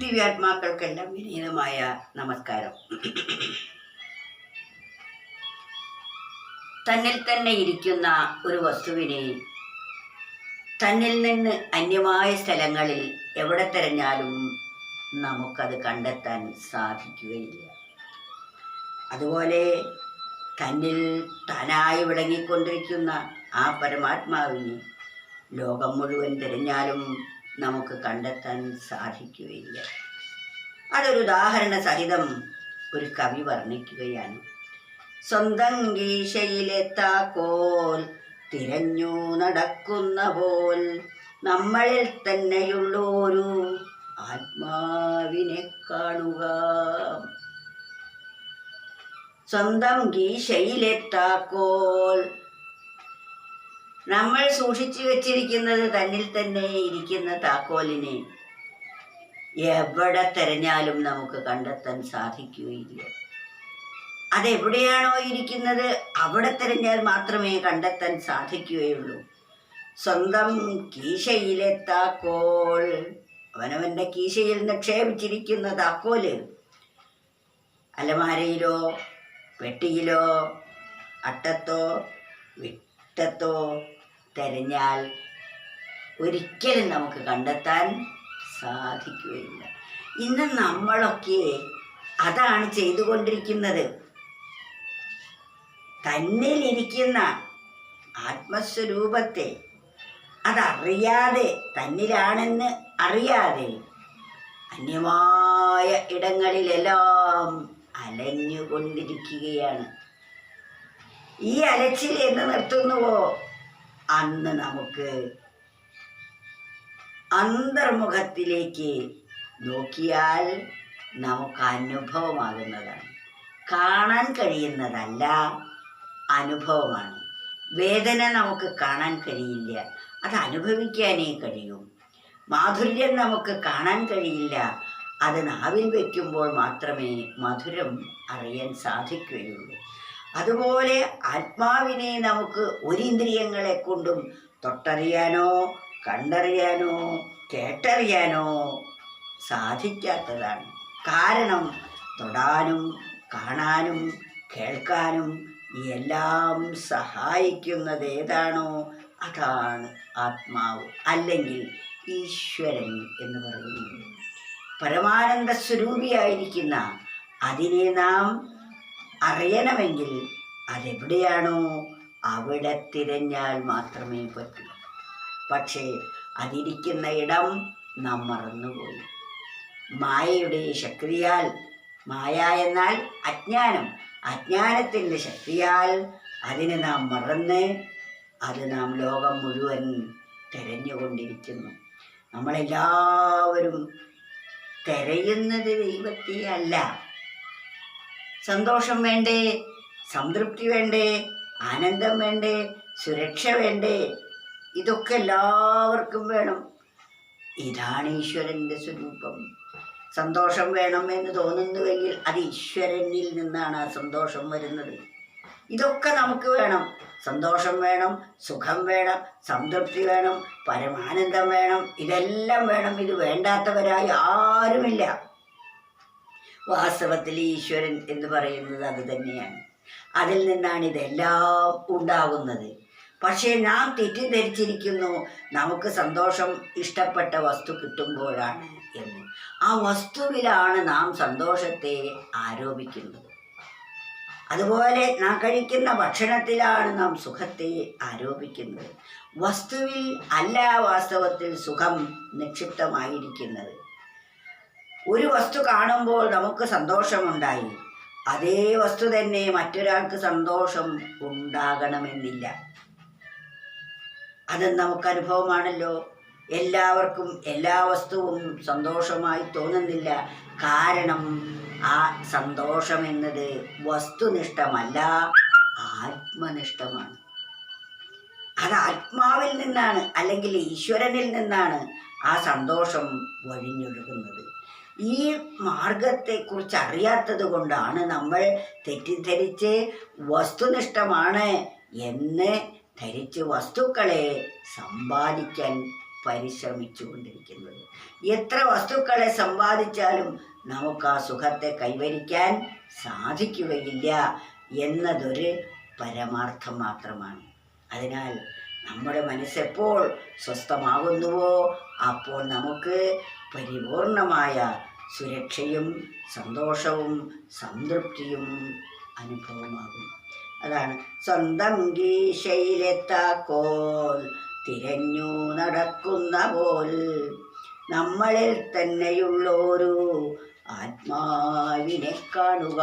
ദിവ്യാത്മാക്കൾക്കെല്ലാം വിനീതമായ നമസ്കാരം. തന്നിൽ തന്നെ ഇരിക്കുന്ന ഒരു വസ്തുവിനെ തന്നിൽ നിന്ന് അന്യമായ സ്ഥലങ്ങളിൽ എവിടെ തിരഞ്ഞാലും നമുക്കത് കണ്ടെത്താൻ സാധിക്കുകയില്ല. അതുപോലെ തന്നിൽ താനായി വിളങ്ങിക്കൊണ്ടിരിക്കുന്ന ആ പരമാത്മാവിനെ ലോകം മുഴുവൻ തിരഞ്ഞാലും നമുക്ക് കണ്ടെത്താൻ സാധിക്കുകയില്ല. അതൊരു ഉദാഹരണ സഹിതം ഒരു കവി വർണ്ണിക്കുകയാണ്. സ്വന്തം ഗീശയിലെ താക്കോൽ തിരഞ്ഞു നടക്കുന്ന പോൽ നമ്മളിൽ തന്നെയുള്ളൊരു ആത്മാവിനെ കാണുക. സ്വന്തം ഗീശയിലെ താക്കോൽ, നമ്മൾ സൂക്ഷിച്ചു വെച്ചിരിക്കുന്നത് തന്നിൽ തന്നെ ഇരിക്കുന്ന താക്കോലിനെ എവിടെ തിരഞ്ഞാലും നമുക്ക് കണ്ടെത്താൻ സാധിക്കുകയില്ല. അതെവിടെയാണോ ഇരിക്കുന്നത് അവിടെ തിരഞ്ഞാൽ മാത്രമേ കണ്ടെത്താൻ സാധിക്കുകയുള്ളൂ. സ്വന്തം കീശയിലെ താക്കോൽ, അവനവൻ്റെ കീശയിൽ നിക്ഷേപിച്ചിരിക്കുന്ന താക്കോല് അലമാരയിലോ പെട്ടിയിലോ അട്ടത്തോ വിട്ടത്തോ തിരഞ്ഞാൽ ഒരിക്കലും നമുക്ക് കണ്ടെത്താൻ സാധിക്കുകയില്ല. ഇന്ന് നമ്മളൊക്കെ അതാണ് ചെയ്തുകൊണ്ടിരിക്കുന്നത്. തന്നിലിരിക്കുന്ന ആത്മസ്വരൂപത്തെ അതറിയാതെ, തന്നിലാണെന്ന് അറിയാതെ അന്യമായ ഇടങ്ങളിലെല്ലാം അലഞ്ഞുകൊണ്ടിരിക്കുകയാണ്. ഈ അലച്ചിൽ എന്ന് നിർത്തുന്നുവോ അന്ന് നമുക്ക് അന്തർമുഖത്തിലേക്ക് നോക്കിയാൽ നമുക്ക് അനുഭവമാകുന്നതാണ്. കാണാൻ കഴിയുന്നതല്ല, അനുഭവമാണ്. വേദന നമുക്ക് കാണാൻ കഴിയില്ല, അത് അനുഭവിക്കാനേ കഴിയൂ. മാധുര്യം നമുക്ക് കാണാൻ കഴിയില്ല, അത് നാവിൽ വയ്ക്കുമ്പോൾ മാത്രമേ മധുരം അറിയാൻ സാധിക്കുകയുള്ളൂ. അതുപോലെ ആത്മാവിനെ നമുക്ക് ഒരിന്ദ്രിയങ്ങളെ കൊണ്ടും തൊട്ടറിയാനോ കണ്ടറിയാനോ കേട്ടറിയാനോ സാധിക്കാത്തതാണ്. കാരണം തൊടാനും കാണാനും കേൾക്കാനും എല്ലാം സഹായിക്കുന്നത് ഏതാണോ അതാണ് ആത്മാവ്, അല്ലെങ്കിൽ ഈശ്വരൻ എന്ന് പറയുന്നത്. പരമാനന്ദ സ്വരൂപിയായിരിക്കുന്ന അതിനെ നാം അറിയണമെങ്കിൽ അതെവിടെയാണോ അവിടെ തിരഞ്ഞാൽ മാത്രമേ പറ്റൂ. പക്ഷേ അതിരിക്കുന്ന ഇടം നാം മറന്നുപോയി. മായയുടെ ശക്തിയാൽ, മായ എന്നാൽ അജ്ഞാനം, അജ്ഞാനത്തിൻ്റെ ശക്തിയാൽ അതിനെ നാം മറന്ന് അത് നാം ലോകം മുഴുവൻ തിരഞ്ഞുകൊണ്ടിരിക്കുന്നു. നമ്മളെല്ലാവരും തിരയുന്നത് ദൈവത്തെ അല്ല. സന്തോഷം വേണ്ടേ, സംതൃപ്തി വേണ്ടേ, ആനന്ദം വേണ്ടേ, സുരക്ഷ വേണ്ടേ? ഇതൊക്കെ എല്ലാവർക്കും വേണം. ഇതാണ് ഈശ്വരൻ്റെ സ്വരൂപം. സന്തോഷം വേണം എന്ന് തോന്നുന്നുവെങ്കിൽ അത് ഈശ്വരനിൽ നിന്നാണ് ആ സന്തോഷം വരുന്നത്. ഇതൊക്കെ നമുക്ക് വേണം. സന്തോഷം വേണം, സുഖം വേണം, സംതൃപ്തി വേണം, പരമാനന്ദം വേണം, ഇതെല്ലാം വേണം. ഇത് വേണ്ടാത്തവരായി ആരുമില്ല. വാസ്തവത്തിൽ ഈശ്വരൻ എന്ന് പറയുന്നത് അത് തന്നെയാണ്. അതിൽ നിന്നാണ് ഇതെല്ലാം ഉണ്ടാകുന്നത്. പക്ഷേ നാം തെറ്റിദ്ധരിച്ചിരിക്കുന്നു നമുക്ക് സന്തോഷം ഇഷ്ടപ്പെട്ട വസ്തു കിട്ടുമ്പോഴാണ് എന്ന്. ആ വസ്തുവിലാണ് നാം സന്തോഷത്തെ ആരോപിക്കുന്നത്. അതുപോലെ നാം കഴിക്കുന്ന ഭക്ഷണത്തിലാണ് നാം സുഖത്തെ ആരോപിക്കുന്നത്. വസ്തുവിൽ അല്ല വാസ്തവത്തിൽ സുഖം നിക്ഷിപ്തമായിരിക്കുന്നത്. ഒരു വസ്തു കാണുമ്പോൾ നമുക്ക് സന്തോഷമുണ്ടായി, അതേ വസ്തു തന്നെ മറ്റൊരാൾക്ക് സന്തോഷം ഉണ്ടാകണമെന്നില്ല. അത് നമുക്ക് അനുഭവമാണല്ലോ. എല്ലാവർക്കും എല്ലാ വസ്തുവും സന്തോഷമായി തോന്നുന്നില്ല. കാരണം ആ സന്തോഷം എന്നത് വസ്തുനിഷ്ഠമല്ല, ആത്മനിഷ്ഠമാണ്. അത് ആത്മാവിൽ നിന്നാണ്, അല്ലെങ്കിൽ ഈശ്വരനിൽ നിന്നാണ് ആ സന്തോഷം വഴിഞ്ഞൊഴുകുന്നത്. ഈ മാർഗത്തെക്കുറിച്ച് അറിയാത്തത് കൊണ്ടാണ് നമ്മൾ തെറ്റിദ്ധരിച്ച് വസ്തുനിഷ്ഠമാണ് എന്ന് ധരിച്ച് വസ്തുക്കളെ സമ്പാദിക്കാൻ പരിശ്രമിച്ചു കൊണ്ടിരിക്കുന്നത്. എത്ര വസ്തുക്കളെ സമ്പാദിച്ചാലും നമുക്ക് ആ സുഖത്തെ കൈവരിക്കാൻ സാധിക്കുകയില്ല എന്നതൊരു പരമാർത്ഥം മാത്രമാണ്. അതിനാൽ നമ്മുടെ മനസ്സെപ്പോൾ സ്വസ്ഥമാകുന്നുവോ അപ്പോൾ നമുക്ക് പരിപൂർണമായ സുരക്ഷയും സന്തോഷവും സംതൃപ്തിയും അനുഭവമാകും. അതാണ് സ്വന്തം ഗീശയിലെത്താക്കോൽ തിരഞ്ഞു നടക്കുന്ന പോൽ നമ്മളിൽ തന്നെയുള്ളൊരു ആത്മാവിനെ കാണുക.